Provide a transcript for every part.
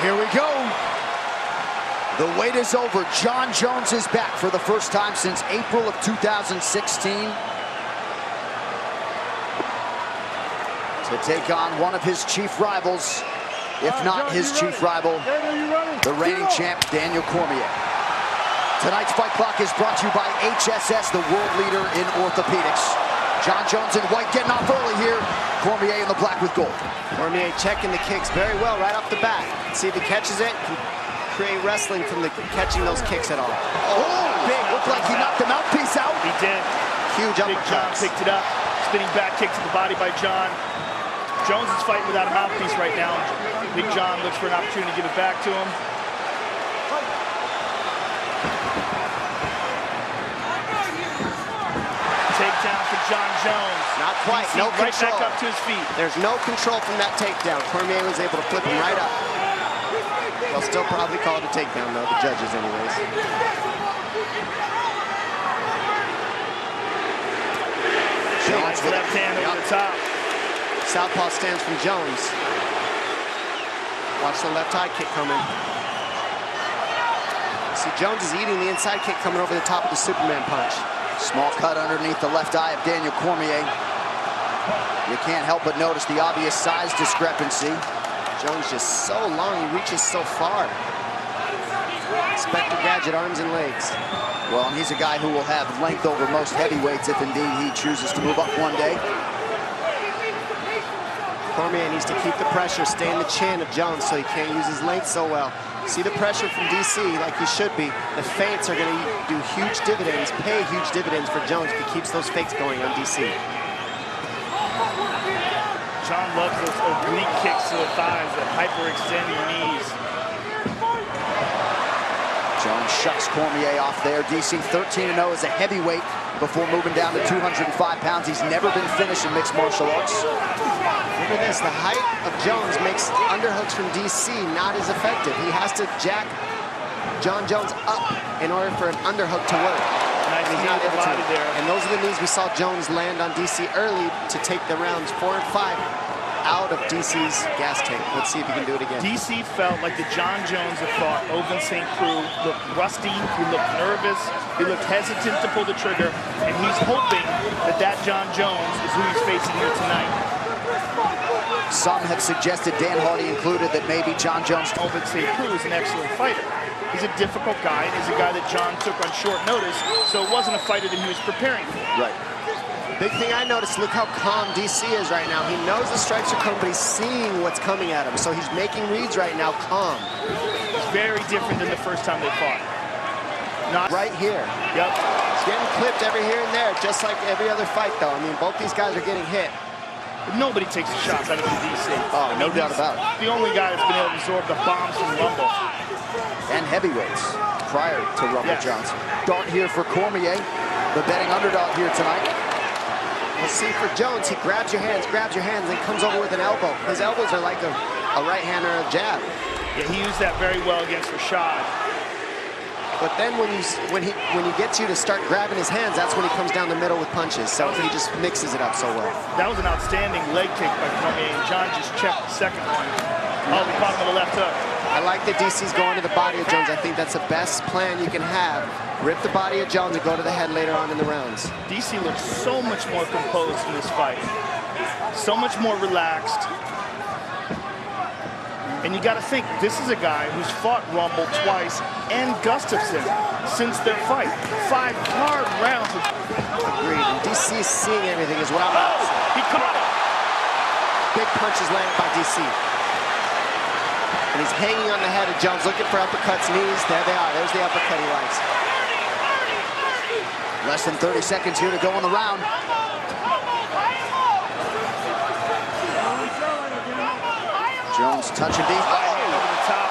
Here we go. The wait is over. Jon Jones is back for the first time since April of 2016 to take on one of his chief rivals, if not his chief rival, the reigning champ, Daniel Cormier. Tonight's Fight Clock is brought to you by HSS, the world leader in orthopedics. Jon Jones in white getting off early here. Cormier in the black with gold. Cormier checking the kicks very well right off the bat. See if he catches it. Can create wrestling from the catching those kicks at all. Oh, big. Looked like he knocked the mouthpiece out. He did. Huge Big Jon picked it up. Spinning back kick to the body by Jon. Jones is fighting without a mouthpiece right now. Big Jon looks for an opportunity to give it back to him. Takedown for Jon Jones. Not quite. No right control. back up to his feet. There's no control from that takedown. Cormier was able to flip him right up. They'll still probably call it a takedown, though, the judges anyways. Jones with left hand over the top. Southpaw stance from Jones. Watch the left high kick coming. See, Jones is eating the inside kick coming over the top of the Superman punch. Small cut underneath the left eye of Daniel Cormier. You can't help but notice the obvious size discrepancy. Jones just so long, he reaches so far. Inspector Gadget, arms and legs. Well, and he's a guy who will have length over most heavyweights if indeed he chooses to move up one day. Cormier needs to keep the pressure, stay in the chin of Jones so he can't use his length so well. See the pressure from DC like he should be. The feints are going to do huge dividends, pay huge dividends for Jones if he keeps those fakes going on DC. Jon loves those oblique kicks to the thighs that hyperextend your knees. Jones shuts Cormier off there. DC 13-0 as a heavyweight before moving down to 205 pounds. He's never been finished in mixed martial arts. Look at this, the height of Jones makes underhooks from DC not as effective. He has to jack Jon Jones up in order for an underhook to work. Nice, he's not able to. There. And those are the knees we saw Jones land on DC early to take the rounds 4 and 5 out of DC's gas tank. Let's see if he can do it again. DC felt like the Jon Jones that fought Ovince St. Preux looked rusty, he looked nervous, he looked hesitant to pull the trigger, and he's hoping that that Jon Jones is who he's facing here tonight. Some have suggested, Dan Hardy included, that maybe Jon Jones... Ovince St. Preux is an excellent fighter. He's a difficult guy, and he's a guy that Jon took on short notice, so it wasn't a fighter that he was preparing for. Right. Big thing I noticed, look how calm DC is right now. He knows the strikes are coming, but he's seeing what's coming at him. So he's making reads right now, calm. It's very different than the first time they fought. Not right here. Yep. He's getting clipped every here and there, just like every other fight, though. I mean, both these guys are getting hit. But nobody takes the shots out of DC. Oh, no doubt about it. The only guy that's been able to absorb the bombs from Rumble. And heavyweights prior to Rumble Johnson. Dart here for Cormier, the betting underdog here tonight. Let's see for Jones, he grabs your hands, and comes over with an elbow. His elbows are like a right hand or a jab. Yeah, he used that very well against Rashad. But then when he gets you to start grabbing his hands, that's when he comes down the middle with punches. So he just mixes it up so well. That was an outstanding leg kick by Cormier, and Jon just checked the second one. Oh, the bottom of the left hook. I like that DC's going to the body of Jones. I think that's the best plan you can have. Rip the body of Jones and go to the head later on in the rounds. DC looks so much more composed in this fight. So much more relaxed. And you got to think, this is a guy who's fought Rumble twice and Gustafsson since their fight. 5 hard rounds. Agreed. And DC is seeing everything as well. Oh, he caught it. Big punches landed by DC. And he's hanging on the head of Jones, looking for uppercuts, knees. There they are. There's the uppercut he likes. Less than 30 seconds here to go in the round. Jones touching deep. Over the top.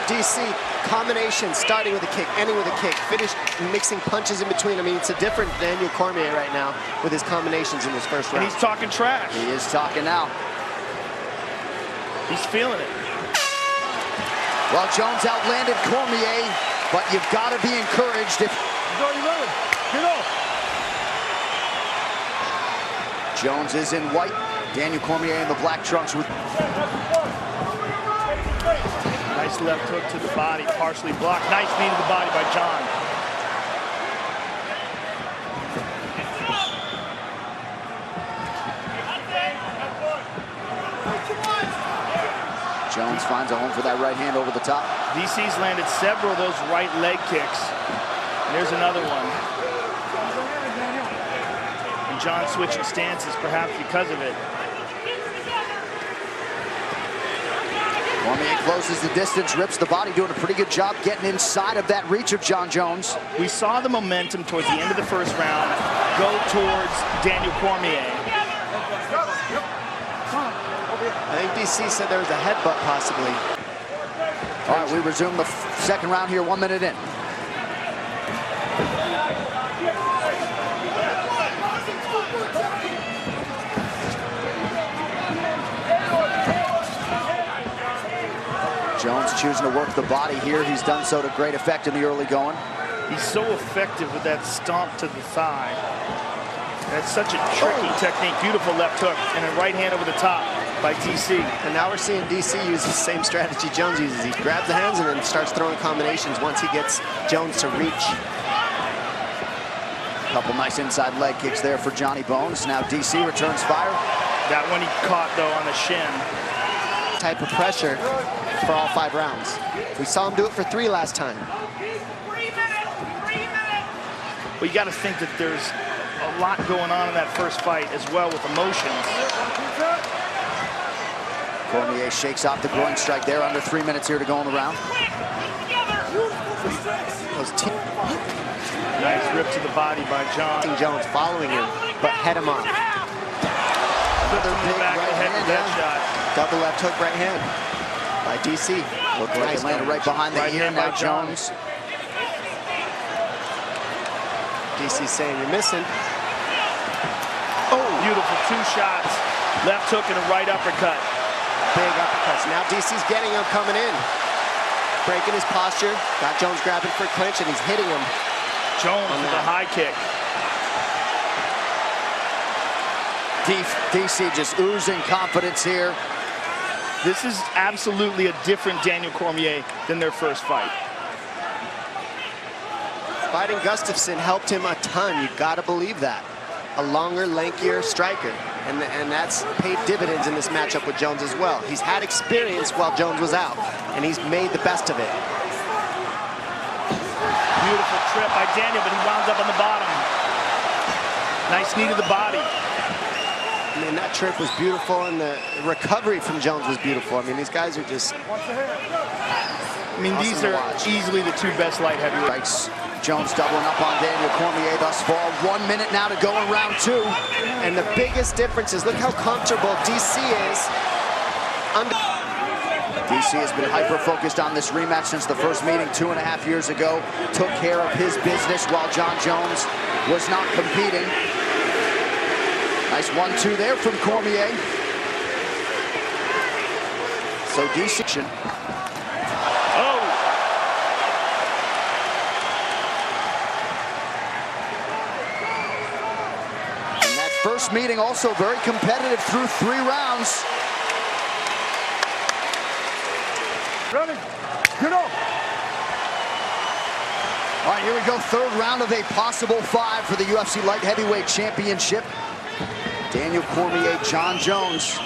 DC, combination, starting with a kick, ending with a kick, finish mixing punches in between. I mean, it's a different Daniel Cormier right now with his combinations in this first round. And he's talking trash. He is talking now. He's feeling it. Well, Jones outlanded Cormier, but you've got to be encouraged if... Jones is in white, Daniel Cormier in the black trunks with... Nice left hook to the body, partially blocked. Nice knee to the body by John. Jones finds a home for that right hand over the top. DC's landed several of those right leg kicks. And there's another one. And John switching stances, perhaps because of it. Cormier closes the distance, rips the body, doing a pretty good job getting inside of that reach of John Jones. We saw the momentum towards the end of the first round go towards Daniel Cormier. I think DC said there was a headbutt possibly. All right, we resume the second round here, 1 minute in. Jones choosing to work the body here. He's done so to great effect in the early going. He's so effective with that stomp to the thigh. That's such a tricky technique. Beautiful left hook and a right hand over the top by DC. And now we're seeing DC use the same strategy Jones uses. He grabs the hands and then starts throwing combinations once he gets Jones to reach. A couple nice inside leg kicks there for Johnny Bones. Now DC returns fire. That one he caught though on the shin. Type of pressure for all 5 rounds. We saw him do it for 3 last time. But you got to think that there's a lot going on in that first fight as well with emotions. Cormier shakes off the groin strike there. Under 3 minutes here to go in the round. Nice rip to the body by John. Jones following him, but head him off. Another big right hand shot. Double left hook right hand by DC. Looked like it landed right behind the ear. Now Jones. DC saying you're missing. Oh, beautiful 2 shots. Left hook and a right uppercut. Big uppercuts. Now DC's getting him coming in. Breaking his posture. Got Jones grabbing for a clinch and he's hitting him. Jones with a high kick. DC just oozing confidence here. This is absolutely a different Daniel Cormier than their first fight. Fighting Gustafsson helped him a ton. You got to believe that. A longer, lankier striker. And that's paid dividends in this matchup with Jones as well. He's had experience while Jones was out, and he's made the best of it. Beautiful trip by Daniel, but he wound up on the bottom. Nice knee to the body. I mean, that trip was beautiful, and the recovery from Jones was beautiful. I mean, these guys are just... I mean, these are easily the 2 best light heavyweights. Jones doubling up on Daniel Cormier thus far. 1 minute now to go in round 2. And the biggest difference is look how comfortable DC is. DC has been hyper-focused on this rematch since the first meeting 2.5 years ago. Took care of his business while John Jones was not competing. Nice 1-2 there from Cormier. So DC... Oh! And that first meeting also very competitive through 3 rounds. Ready? Get up! All right, here we go. 3rd round of a possible 5 for the UFC Light Heavyweight Championship. Daniel Cormier, John Jones.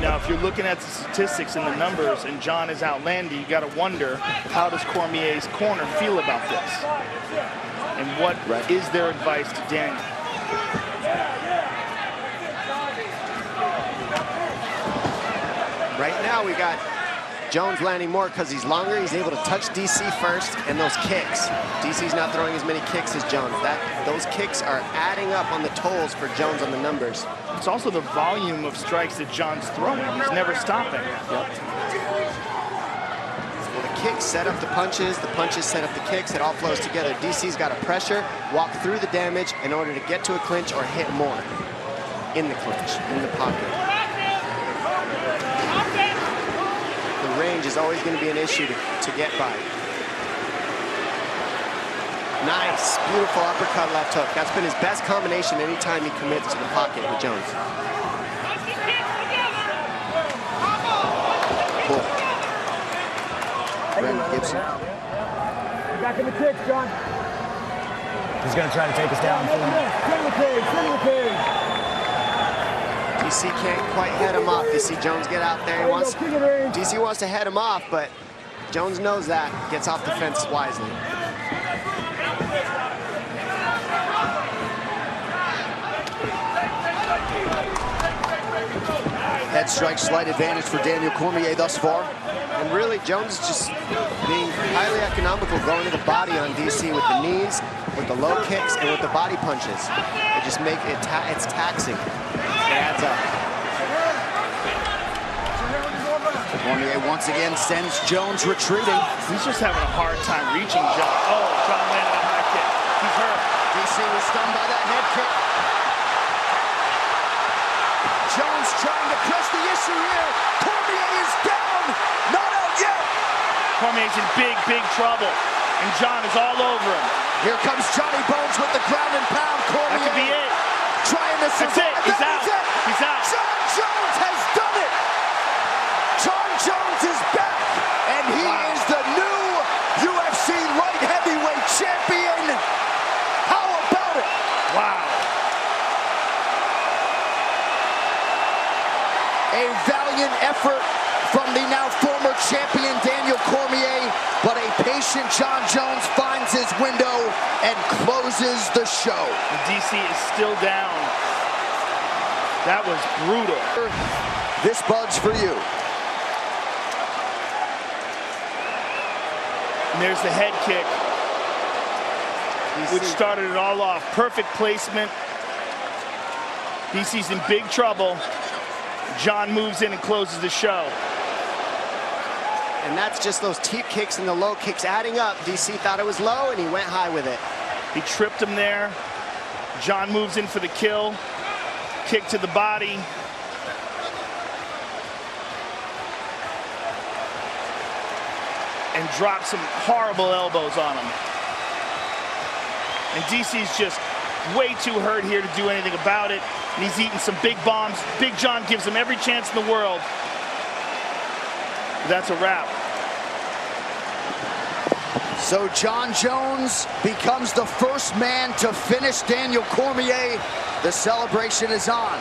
Now, if you're looking at the statistics and the numbers, and John is outlanding, you got to wonder, how does Cormier's corner feel about this? And what is their advice to Daniel? Right now, we got Jones landing more because he's longer. He's able to touch DC first, and those kicks. DC's not throwing as many kicks as Jones. Those kicks are adding up on the tolls for Jones on the numbers. It's also the volume of strikes that John's throwing. He's never stopping. Well, the kicks set up the punches set up the kicks. It all flows together. DC's got to pressure, walk through the damage in order to get to a clinch or hit more in the clinch, in the pocket. The range is always going to be an issue to get by. Nice, beautiful uppercut left hook. That's been his best combination anytime he commits to the pocket with Jones. Cool. Brandon Gibson. Back in the kicks, John. He's going to try to take us down. DC can't quite head him off. You see Jones get out there. DC wants to head him off, but Jones knows that. Gets off the fence wisely. Head strike, slight advantage for Daniel Cormier thus far. And really, Jones is just being highly economical, going to the body on DC with the knees, with the low kicks, and with the body punches. They just make it, it's taxing. It adds up. Cormier once again sends Jones retreating. He's just having a hard time reaching John. Oh, John landed a high kick. He's hurt. DC was stunned by that head kick. Jones trying to press the issue here. Cormier is down. Not out yet. Cormier's in big trouble. And John is all over him. Here comes Johnny Bones with the ground and pound. Cormier. That could be it. Trying to survive. That's it. He's out. He's out. John Jones has done it. John Jones is back. And he is the new UFC light heavyweight champion. How about it? Wow. A valiant effort from the now former champion Daniel Cormier, but a patient John Jones finds his window and closes the show. And DC is still down. That was brutal. This bud's for you. And there's the head kick, which started it all off. Perfect placement. DC's in big trouble. John moves in and closes the show. And that's just those teep kicks and the low kicks adding up. DC thought it was low, and he went high with it. He tripped him there. John moves in for the kill. Kick to the body. And drops some horrible elbows on him. And DC's just way too hurt here to do anything about it. And he's eating some big bombs. Big John gives him every chance in the world. But that's a wrap. So John Jones becomes the first man to finish Daniel Cormier. The celebration is on.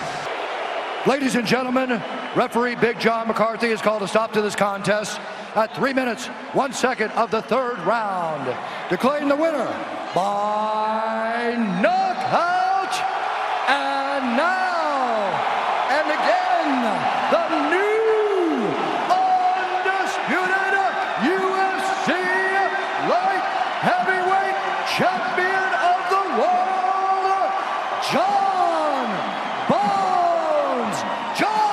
Ladies and gentlemen, referee Big John McCarthy has called a stop to this contest at 3 minutes, 1 second of the third round, declaring the winner by knockout. And now, and again, the new undisputed UFC light heavyweight champion of the world, John Bones Jones.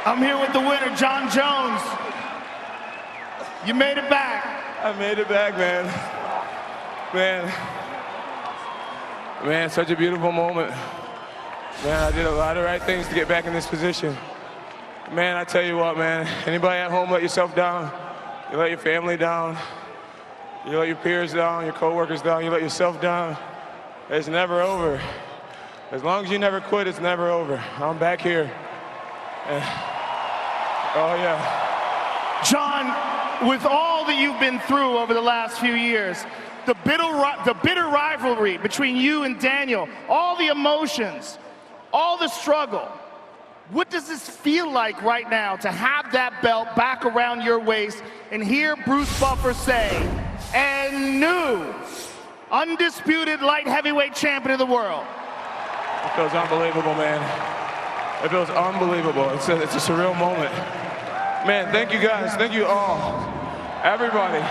I'm here with the winner, John Jones. You made it back. I made it back, man. Man, such a beautiful moment. Man, I did a lot of right things to get back in this position. Man, I tell you what, man, anybody at home let yourself down, you let your family down, you let your peers down, your coworkers down, you let yourself down, it's never over. As long as you never quit, it's never over. I'm back here. And, oh, yeah. John, with all that you've been through over the last few years, the bitter rivalry between you and Daniel, all the emotions, all the struggle, what does this feel like right now to have that belt back around your waist and hear Bruce Buffer say, and new, undisputed light heavyweight champion of the world? It feels unbelievable, man. It feels unbelievable. It's a surreal moment. Man, thank you guys. Thank you all. Everybody.